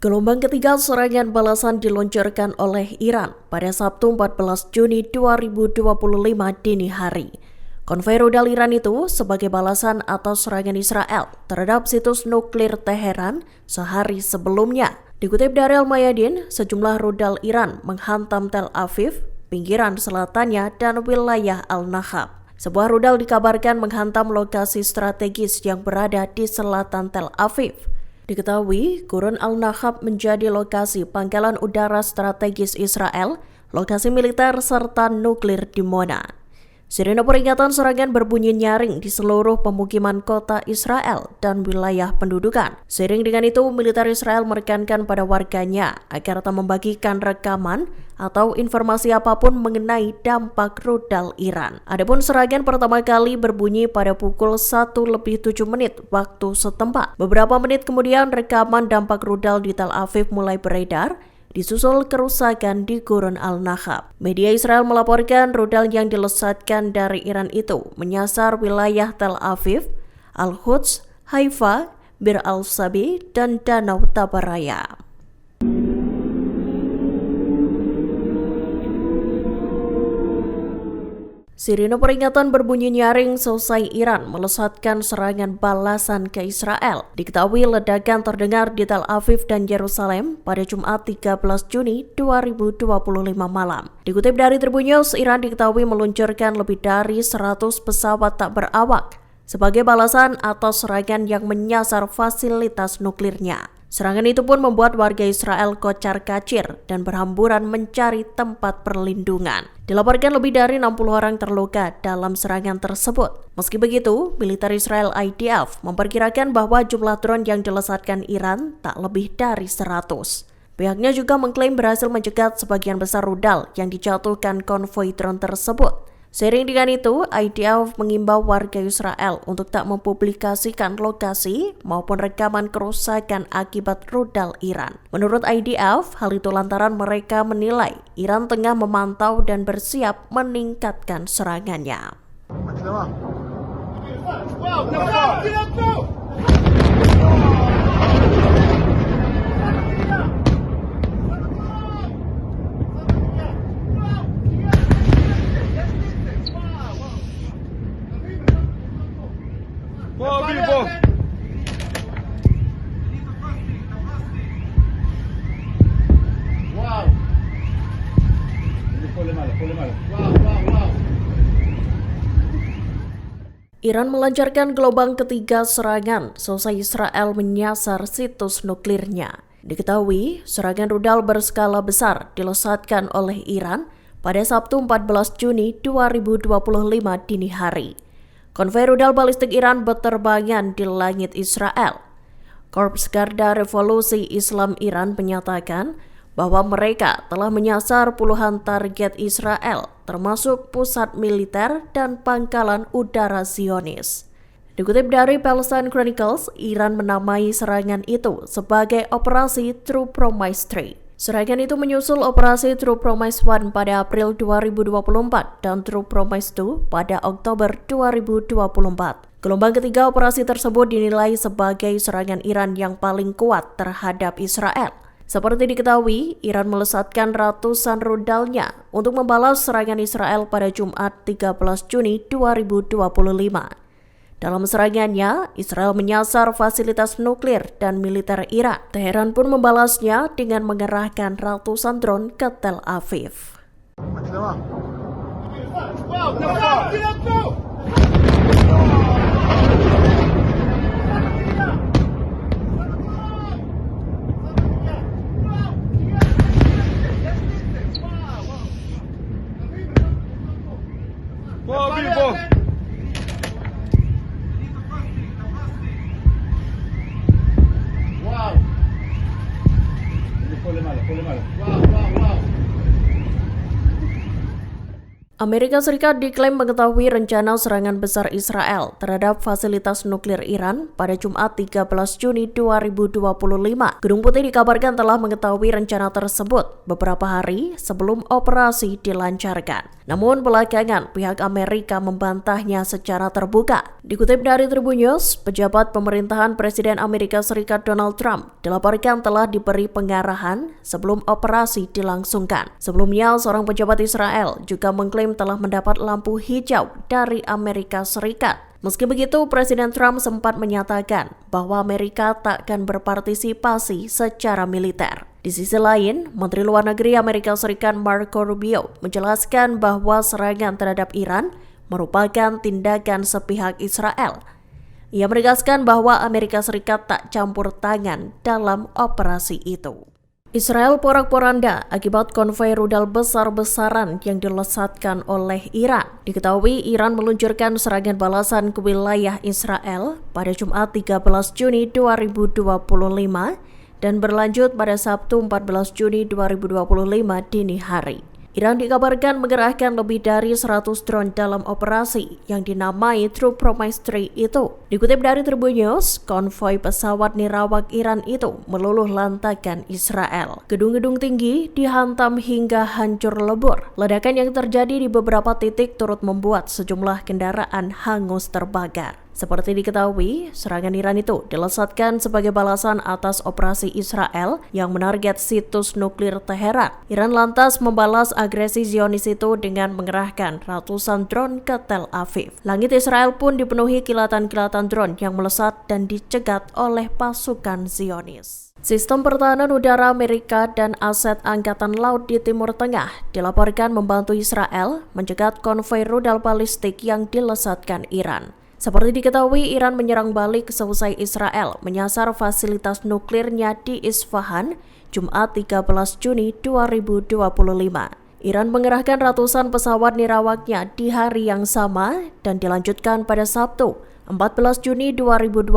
Gelombang ketiga serangan balasan diluncurkan oleh Iran pada Sabtu 14 Juni 2025 dini hari. Konvoi rudal Iran itu sebagai balasan atas serangan Israel terhadap situs nuklir Teheran sehari sebelumnya. Dikutip dari Al-Mayadin, sejumlah rudal Iran menghantam Tel Aviv, pinggiran selatannya, dan wilayah Al-Nahab. Sebuah rudal dikabarkan menghantam lokasi strategis yang berada di selatan Tel Aviv. Diketahui, Gurun Al-Nahab menjadi lokasi pangkalan udara strategis Israel, lokasi militer serta nuklir di Mona. Sirene peringatan serangan berbunyi nyaring di seluruh pemukiman kota Israel dan wilayah pendudukan. Seiring dengan itu, militer Israel menekankan pada warganya agar tak membagikan rekaman atau informasi apapun mengenai dampak rudal Iran. Adapun serangan pertama kali berbunyi pada pukul 1:07 waktu setempat. Beberapa menit kemudian, rekaman dampak rudal di Tel Aviv mulai beredar, disusul kerusakan di Gurun Al-Nahab. Media Israel melaporkan rudal yang dilesatkan dari Iran itu menyasar wilayah Tel Aviv, Al-Quds, Haifa, Bir Al-Sabi, dan Danau Tabaraya. Sirine peringatan berbunyi nyaring selesai Iran melesatkan serangan balasan ke Israel. Diketahui ledakan terdengar di Tel Aviv dan Yerusalem pada Jumat 13 Juni 2025 malam. Dikutip dari Tribun News, Iran diketahui meluncurkan lebih dari 100 pesawat tak berawak sebagai balasan atas serangan yang menyasar fasilitas nuklirnya. Serangan itu pun membuat warga Israel kocar-kacir dan berhamburan mencari tempat perlindungan. Dilaporkan lebih dari 60 orang terluka dalam serangan tersebut. Meski begitu, militer Israel IDF memperkirakan bahwa jumlah drone yang dilesatkan Iran tak lebih dari 100. Pihaknya juga mengklaim berhasil mencegat sebagian besar rudal yang dijatuhkan konvoi drone tersebut. Seiring dengan itu, IDF mengimbau warga Israel untuk tak mempublikasikan lokasi maupun rekaman kerusakan akibat rudal Iran. Menurut IDF, hal itu lantaran mereka menilai Iran tengah memantau dan bersiap meningkatkan serangannya. Iran melancarkan gelombang ketiga serangan selesai Israel menyasar situs nuklirnya. Diketahui, serangan rudal berskala besar dilesatkan oleh Iran pada Sabtu 14 Juni 2025 dini hari. Konvoi rudal balistik Iran berterbangan di langit Israel. Korps Garda Revolusi Islam Iran menyatakan bahwa mereka telah menyasar puluhan target Israel, termasuk pusat militer dan pangkalan udara Zionis. Dikutip dari Palestine Chronicles, Iran menamai serangan itu sebagai Operasi True Promise 3. Serangan itu menyusul Operasi True Promise 1 pada April 2024 dan True Promise 2 pada Oktober 2024. Gelombang ketiga operasi tersebut dinilai sebagai serangan Iran yang paling kuat terhadap Israel. Seperti diketahui, Iran melesatkan ratusan rudalnya untuk membalas serangan Israel pada Jumat 13 Juni 2025. Dalam serangannya, Israel menyasar fasilitas nuklir dan militer Iran. Teheran pun membalasnya dengan mengerahkan ratusan drone ke Tel Aviv. Amerika Serikat diklaim mengetahui rencana serangan besar Israel terhadap fasilitas nuklir Iran pada Jumat 13 Juni 2025. Gedung Putih dikabarkan telah mengetahui rencana tersebut beberapa hari sebelum operasi dilancarkan. Namun belakangan pihak Amerika membantahnya secara terbuka. Dikutip dari Tribun News, pejabat pemerintahan Presiden Amerika Serikat Donald Trump dilaporkan telah diberi pengarahan sebelum operasi dilangsungkan. Sebelumnya, seorang pejabat Israel juga mengklaim telah mendapat lampu hijau dari Amerika Serikat. Meski begitu, Presiden Trump sempat menyatakan bahwa Amerika tak akan berpartisipasi secara militer. Di sisi lain, Menteri Luar Negeri Amerika Serikat Marco Rubio menjelaskan bahwa serangan terhadap Iran merupakan tindakan sepihak Israel. Ia menegaskan bahwa Amerika Serikat tak campur tangan dalam operasi itu. Israel porak-poranda akibat konvoi rudal besar-besaran yang dilesatkan oleh Iran. Diketahui Iran meluncurkan serangan balasan ke wilayah Israel pada Jumat 13 Juni 2025 dan berlanjut pada Sabtu 14 Juni 2025 dini hari. Iran dikabarkan mengerahkan lebih dari 100 drone dalam operasi yang dinamai True Promise 3 itu. Dikutip dari Tribun News, konvoi pesawat nirawak Iran itu meluluh lantakan Israel. Gedung-gedung tinggi dihantam hingga hancur lebur. Ledakan yang terjadi di beberapa titik turut membuat sejumlah kendaraan hangus terbakar. Seperti diketahui, serangan Iran itu dilesatkan sebagai balasan atas operasi Israel yang menarget situs nuklir Teheran. Iran lantas membalas agresi Zionis itu dengan mengerahkan ratusan drone ke Tel Aviv. Langit Israel pun dipenuhi kilatan-kilatan drone yang melesat dan dicegat oleh pasukan Zionis. Sistem pertahanan udara Amerika dan aset Angkatan Laut di Timur Tengah dilaporkan membantu Israel mencegat konvoi rudal balistik yang dilesatkan Iran. Seperti diketahui, Iran menyerang balik seusai Israel menyasar fasilitas nuklirnya di Isfahan, Jumat 13 Juni 2025. Iran mengerahkan ratusan pesawat nirawaknya di hari yang sama dan dilanjutkan pada Sabtu, 14 Juni 2025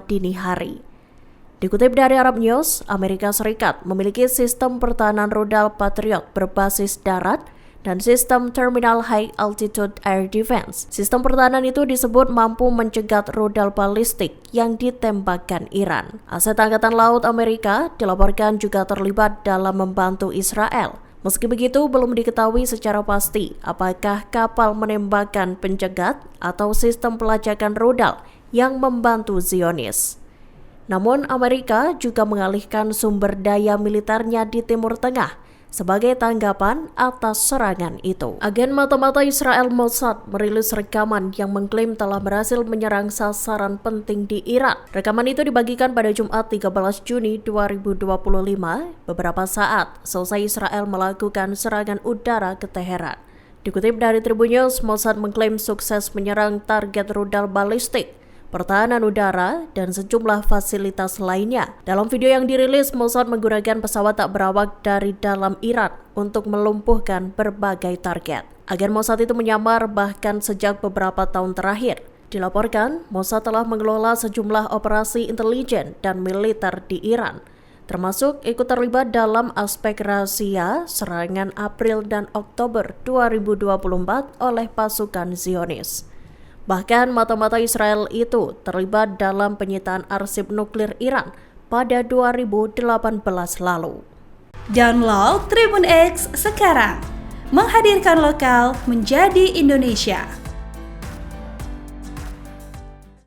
dini hari. Dikutip dari Arab News, Amerika Serikat memiliki sistem pertahanan rudal Patriot berbasis darat dan sistem Terminal High Altitude Air Defense. Sistem pertahanan itu disebut mampu mencegat rudal balistik yang ditembakkan Iran. Aset Angkatan Laut Amerika dilaporkan juga terlibat dalam membantu Israel. Meski begitu, belum diketahui secara pasti apakah kapal menembakkan pencegat atau sistem pelacakan rudal yang membantu Zionis. Namun, Amerika juga mengalihkan sumber daya militernya di Timur Tengah sebagai tanggapan atas serangan itu. Agen mata-mata Israel Mossad merilis rekaman yang mengklaim telah berhasil menyerang sasaran penting di Iran. Rekaman itu dibagikan pada Jumat 13 Juni 2025, beberapa saat selesai Israel melakukan serangan udara ke Teheran. Dikutip dari Tribun News, Mossad mengklaim sukses menyerang target rudal balistik, pertahanan udara, dan sejumlah fasilitas lainnya. Dalam video yang dirilis, Mossad menggunakan pesawat tak berawak dari dalam Iran untuk melumpuhkan berbagai target. Agen Mossad itu menyamar bahkan sejak beberapa tahun terakhir. Dilaporkan, Mossad telah mengelola sejumlah operasi intelijen dan militer di Iran, termasuk ikut terlibat dalam aspek rahasia serangan April dan Oktober 2024 oleh pasukan Zionis. Bahkan mata-mata Israel itu terlibat dalam penyitaan arsip nuklir Iran pada 2018 lalu. Download Tribun X sekarang, menghadirkan lokal menjadi Indonesia.